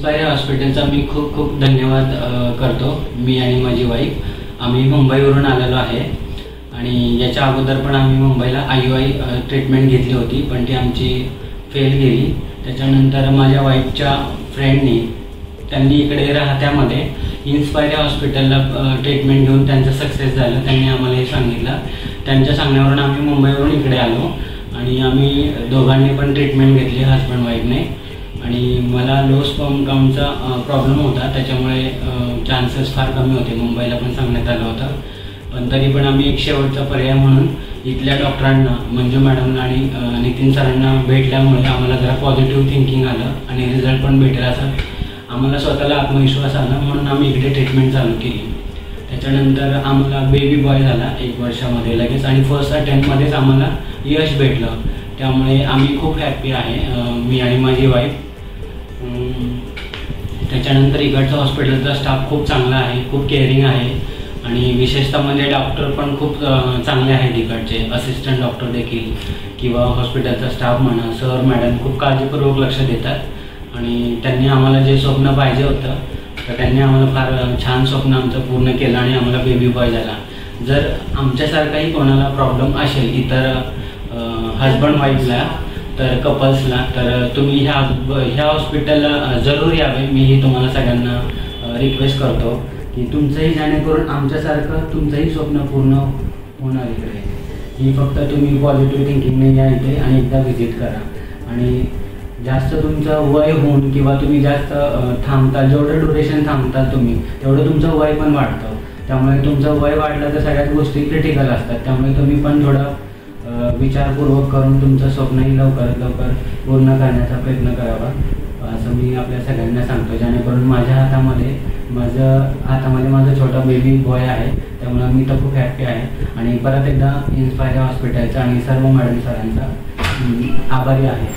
Inspire हॉस्पिटलचा मी खूप खूप धन्यवाद करतो। मी आणि माझी वाईफ आम्ही मुंबईवरून आलेलो आहे आणि याच्या अगोदर पण आम्ही मुंबईला IUI ट्रीटमेंट घेतली होती, पण ती आमची फेल गेली। त्याच्यानंतर माझ्या वाईफच्या फ्रेंडनी त्यांनी इकडे राहत्यामध्ये इन्स्पायर हॉस्पिटलला ट्रीटमेंट घेऊन त्यांचं सक्सेस झालं। त्यांनी आम्हाला हे सांगितलं। त्यांच्या सांगण्यावरून आम्ही मुंबईवरून इकडे आलो आणि आम्ही दोघांनी पण ट्रीटमेंट घेतली, हजबंड वाईफने। आणि मला लो स्पर्म काउंटचा प्रॉब्लेम होता, त्याच्यामुळे चान्सेस फार कमी होते, मुंबईला पण सांगण्यात आलं होतं। पण तरी पण आम्ही एक शेवटचा पर्याय म्हणून इथल्या डॉक्टरांना, मंजू मॅडमला आणि नितीन सरांना भेटल्यामुळे आम्हाला जरा पॉझिटिव्ह थिंकिंग आलं आणि रिझल्ट पण भेटेल असं आम्हाला स्वतःला आत्मविश्वास आला, म्हणून आम्ही इकडे ट्रीटमेंट चालू केली। त्याच्यानंतर आम्हाला बेबी बॉय झाला 1 वर्षामध्ये लगेच आणि फर्स्ट अटेम्प्टमध्येच आम्हाला यश भेटलं। त्यामुळे आम्ही खूप हॅप्पी आहे, मी आणि माझी वाईफ। त्याच्यानंतर इकडचा हॉस्पिटलचा स्टाफ खूप चांगला आहे, खूप केअरिंग आहे आणि विशेषतः म्हणजे डॉक्टर पण खूप चांगले आहेत इकडचे, असिस्टंट डॉक्टर देखील किंवा हॉस्पिटलचा स्टाफ म्हणा, सर मॅडम खूप काळजीपूर्वक लक्ष देतात आणि त्यांनी आम्हाला जे स्वप्न पाहिजे होतं तर त्यांनी आम्हाला फार छान स्वप्न आमचं पूर्ण केलं आणि आम्हाला बेबी बॉय झाला। जर आमच्यासारखाही कोणाला प्रॉब्लेम असेल इतर हजबंड वाईफला तर कपल्सला, तर तुम्ही ह्या हॉस्पिटलला जरूर यावे। मीही तुम्हाला सगळ्यांना रिक्वेस्ट करतो की तुमचंही, जेणेकरून आमच्यासारखं तुमचंही स्वप्न पूर्ण होणार इकडे। ही फक्त तुम्ही पॉझिटिव्ह थिंकिंगने या इथे आणि एकदा व्हिजिट करा। आणि जास्त तुमचं वय होऊन किंवा तुम्ही जास्त थांबता, जेवढं ड्युरेशन थांबता तुम्ही तेवढं तुमचं वय पण वाढतं। त्यामुळे तुमचं वय वाढलं तर सगळ्याच गोष्टी क्रिटिकल असतात, त्यामुळे तुम्ही पण थोडं विचारपूर्वक करून तुमचं स्वप्नही लवकरात लवकर पूर्ण करण्याचा प्रयत्न करावा, असं मी आपल्या सगळ्यांना सांगतो। जेणेकरून माझ्या हातामध्ये माझं छोटा बेबी बॉय आहे, त्यामुळे मी तर खूप हॅप्पी आहे आणि परत एकदा इन्स्पायर हॉस्पिटलचा आणि सर्व मॅडम सरांचा आभारी आहे।